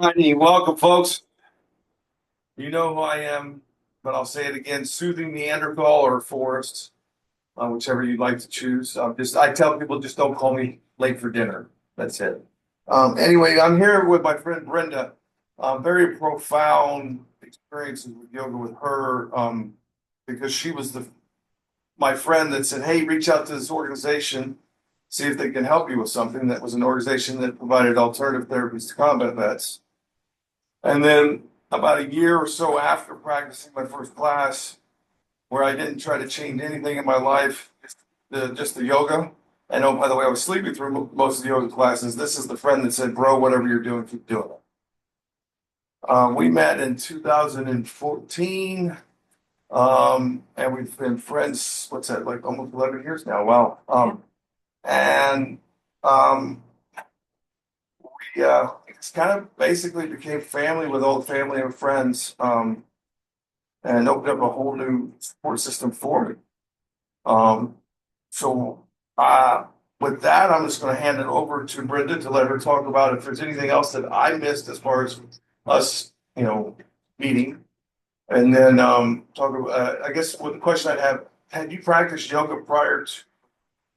Alrighty, welcome, folks. You know who I am, but I'll say it again: soothing Neanderthal or Forrest, whichever you'd like to choose. I tell people just don't call me late for dinner. That's it. Anyway, I'm here with my friend Brenda. Very profound experiences with yoga with her, because she was my friend that said, "Hey, reach out to this organization, see if they can help you with something." That was an organization that provided alternative therapies to combat vets. And then about a year or so after practicing my first class, where I didn't try to change anything in my life, just the yoga. And oh, by the way, I was sleeping through most of the yoga classes. This is the friend that said, "Bro, whatever you're doing, keep doing it." We met in 2014, and we've been friends. What's that? Like almost 11 years now. Wow. And um, it's kind of basically became family with old family and friends. And opened up a whole new support system for me. Um, so with that, I'm just going to hand it over to Brenda to let her talk about if there's anything else that I missed as far as us, meeting. And then talk about, I guess, with the question I'd have, had you practiced yoga prior to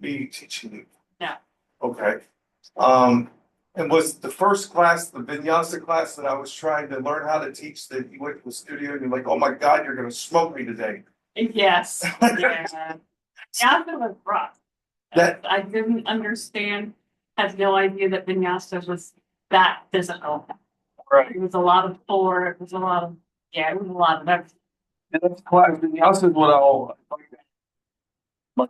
me teaching you? No. Okay. Um, and was the first class, the Vinyassa class that I was trying to learn how to teach, that you went to the studio and you're like, "Oh my God, you're going to smoke me today." Yes. Yeah. Yeah, it was rough. That I didn't understand, had no idea that vinyasa was that physical. right. It was a lot of core, it was a lot of, yeah, it was a lot of everything. And that's class Vinyassa is what like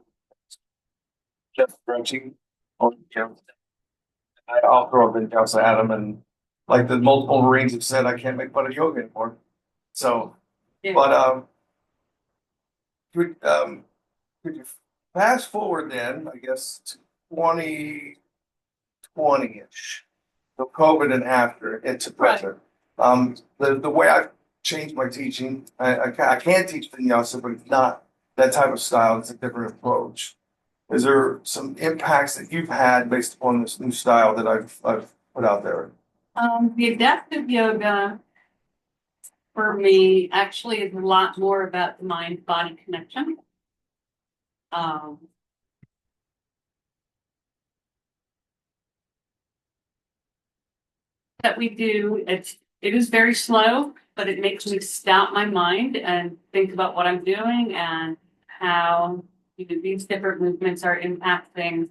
just stretching on I'll throw a Vinyasa at them, and like the multiple Marines have said, I can't make fun of yoga anymore. So, Yeah. but could you fast forward then, I guess, to 2020-ish, so COVID and after into present. The way I've changed my teaching, I can teach vinyasa, but it's not that type of style. It's a different approach. Is there some impacts that you've had based upon this new style that I've put out there? The adaptive yoga for me actually is a lot more about the mind-body connection. Um, that we do, it is very slow, but it makes me stop my mind and think about what I'm doing and how these different movements are impacting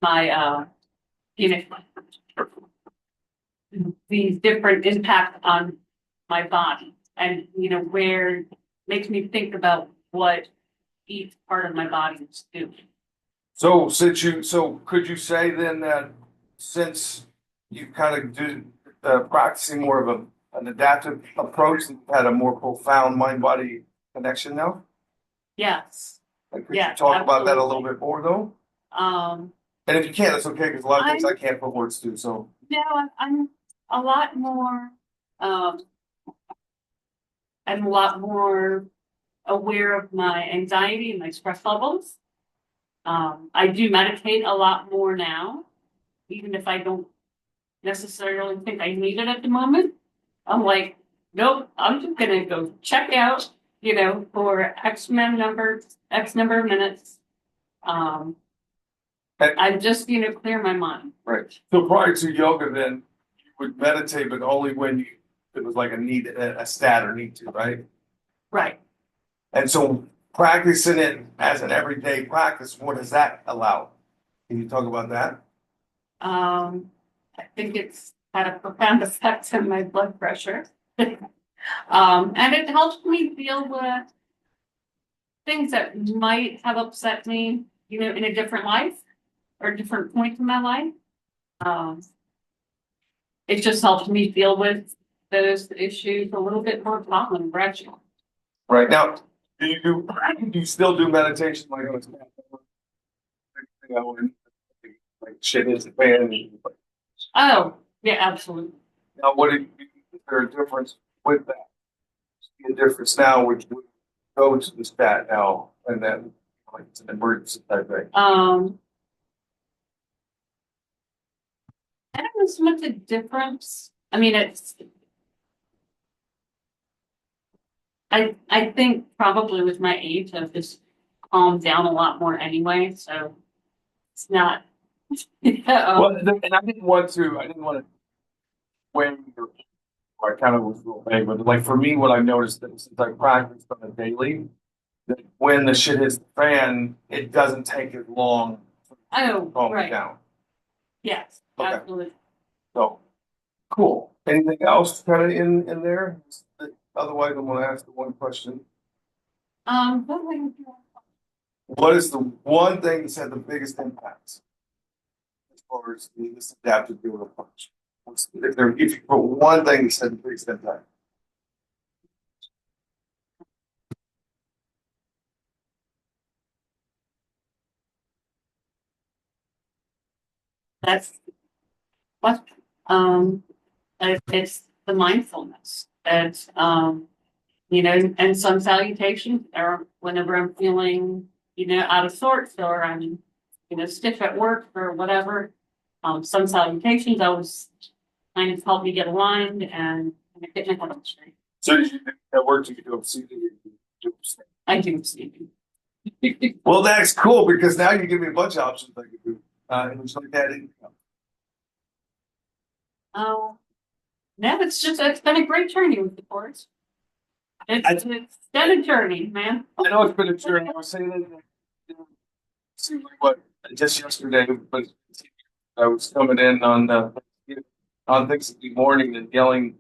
my you know these different impacts on my body, and where makes me think about what each part of my body is doing. So could you say then that since you kind of do practicing more of an adaptive approach, you've had a more profound mind-body connection now? Yes. Like, could you Yes, talk about that a little absolutely. bit more though? Um, And if you can't, that's okay, because a lot of things I'm I can't put words to. So no, I'm a lot more. Um, I'm a lot more aware of my anxiety and my stress levels. I do meditate a lot more now, even if I don't necessarily think I need it at the moment. I'm like, nope, I'm just gonna go check out, for X number of minutes. Um, and, I just, clear my mind. right. So prior to yoga, then you would meditate, but only when it was like a stat or need to, right? Right. And so practicing it as an everyday practice, what does that allow? Can you talk about that? I think it's had a profound effect on my blood pressure. And it helps me deal with things that might have upset me, in a different life or different point in my life. Um, it just helps me deal with those issues a little bit more calm and rational. Right now, do you still do meditation like on a like shit is the fan? Oh, yeah, absolutely. Now, is there a difference with that? See a difference now, which would go to the stat now, and then like it's an emergency type thing. I don't as much a difference. I mean, I think probably with my age, I've just calmed down a lot more anyway, so it's not. Well, and I didn't want to wing or I kind of was a little vague, but like for me, what I've noticed that since I practice on a daily, that when the shit hits the fan, it doesn't take as long to Oh, calm me right. down. Yes, Okay. absolutely. So cool. Anything else kind of in there? Otherwise, I'm going to ask the one question. What would you- What is the one thing that's had the biggest impact as far as this adaptive doing approach? If you put one thing that's had the biggest impact. that's what, um, it's the mindfulness. It's, and some salutations or whenever I'm feeling, out of sorts or I'm, stiff at work or whatever. Some salutations always kind of help me get aligned and get my head on straight. So did you do at work? Did you do obsidian? I do sleeping. Well, that's cool because now you give me a bunch of options I could do. And it's like that income. Oh, no, it's been a great journey with the course. It's been a journey, man. I know it's been a journey. I was saying that seems like what just yesterday, but I was coming in on Thanksgiving morning and yelling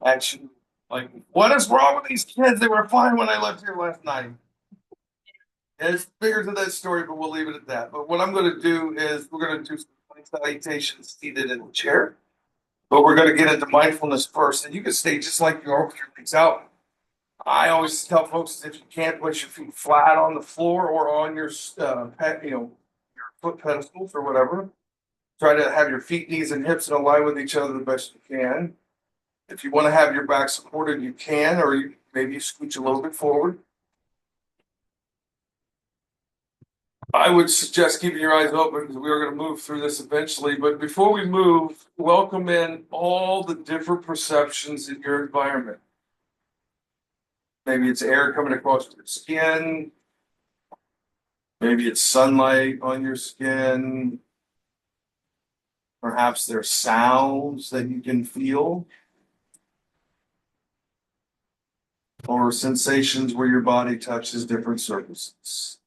at you like, "What is wrong with these kids? They were fine when I left here last night." And it's bigger to that story, but we'll leave it at that. But what I'm going to do is we're going to do some salutations seated in the chair. But we're going to get into mindfulness first, and you can stay just like you are with your legs out. I always tell folks if you can't put your feet flat on the floor or on your your foot pedestals or whatever, try to have your feet, knees, and hips in line with each other the best you can. If you want to have your back supported, you can, or maybe you scooch a little bit forward. I would suggest keeping your eyes open because we are going to move through this eventually. But before we move, welcome in all the different perceptions in your environment. Maybe it's air coming across your skin. Maybe it's sunlight on your skin. Perhaps there's sounds that you can feel. Or sensations where your body touches different surfaces.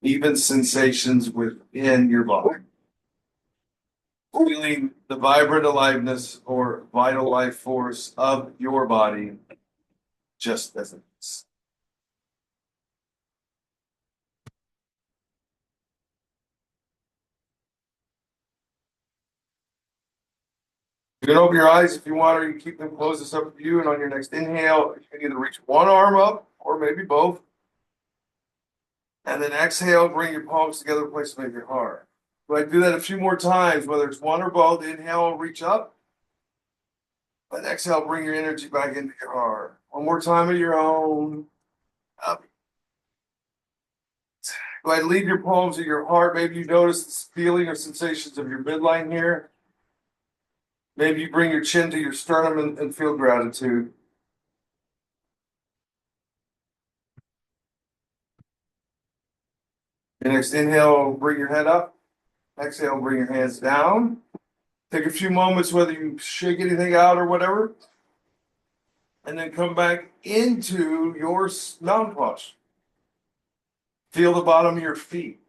Even sensations within your body. Feeling the vibrant aliveness or vital life force of your body just as it is. You can open your eyes if you want, or you can keep them closed. It's up to you. And on your next inhale, you can either reach one arm up or maybe both. And then exhale, bring your palms together, place them in your heart. Go ahead and do that a few more times, whether it's one or both. Inhale, reach up. And exhale, bring your energy back into your heart. One more time of your own. Up. Go ahead and leave your palms at your heart. Maybe you notice this feeling or sensations of your midline here. Maybe you bring your chin to your sternum and feel gratitude. Your next inhale, bring your head up. Exhale, bring your hands down. Take a few moments, whether you shake anything out or whatever. And then come back into your mountain posture. Feel the bottom of your feet.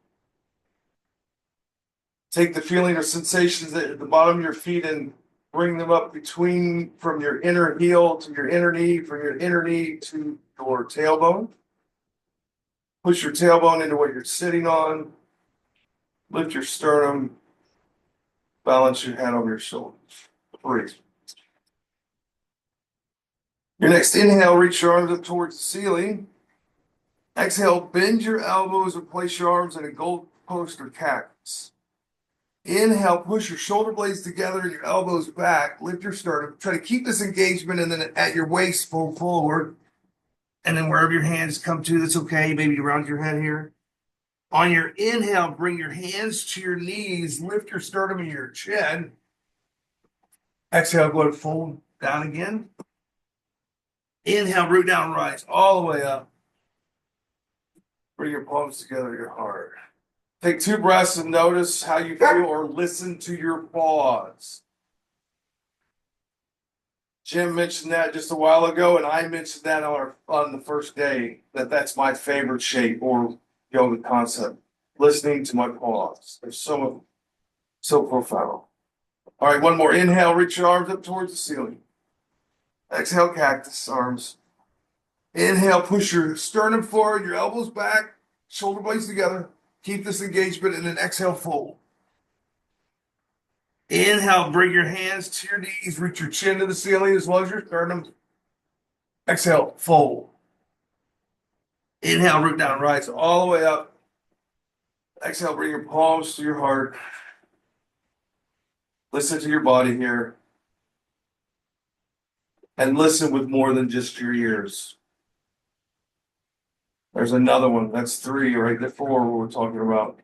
Take the feeling or sensations at the bottom of your feet and bring them up from your inner heel to your inner knee, from your inner knee to your tailbone. Push your tailbone into what you're sitting on. Lift your sternum. Balance your head over your shoulders. Breathe. Your next inhale, reach your arms up towards the ceiling. Exhale, bend your elbows and place your arms in a gold post or cactus. Inhale, push your shoulder blades together and your elbows back. Lift your sternum. Try to keep this engagement and then at your waist, fold forward. And then wherever your hands come to, that's okay. Maybe around your head here. On your inhale, bring your hands to your knees. Lift your sternum and your chin. Exhale, go ahead, fold down again. Inhale, root down, rise all the way up. Bring your palms together, your heart. Take 2 breaths and notice how you feel or listen to your pause. Jim mentioned that just a while ago, and I mentioned that on the first day, that's my favorite shape or yoga concept. Listening to my pause. They're so profound. All right, one more. Inhale, reach your arms up towards the ceiling. Exhale, cactus arms. Inhale, push your sternum forward, your elbows back, shoulder blades together. Keep this engagement, and then exhale, fold. Inhale, bring your hands to your knees, reach your chin to the ceiling as well as your sternum. Exhale, fold. Inhale, root down, rise all the way up. Exhale, bring your palms to your heart. Listen to your body here. And listen with more than just your ears. There's another one. That's 3, right? The 4 we're talking about.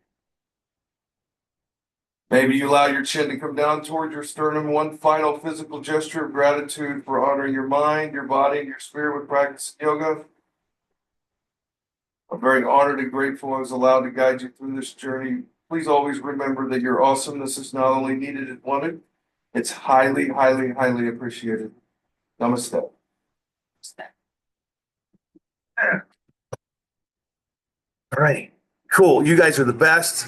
Maybe you allow your chin to come down towards your sternum. One final physical gesture of gratitude for honoring your mind, your body, and your spirit with practice yoga. I'm very honored and grateful I was allowed to guide you through this journey. Please always remember that your awesomeness is not only needed and wanted, it's highly, highly, highly appreciated. Namaste. All right. Cool. You guys are the best.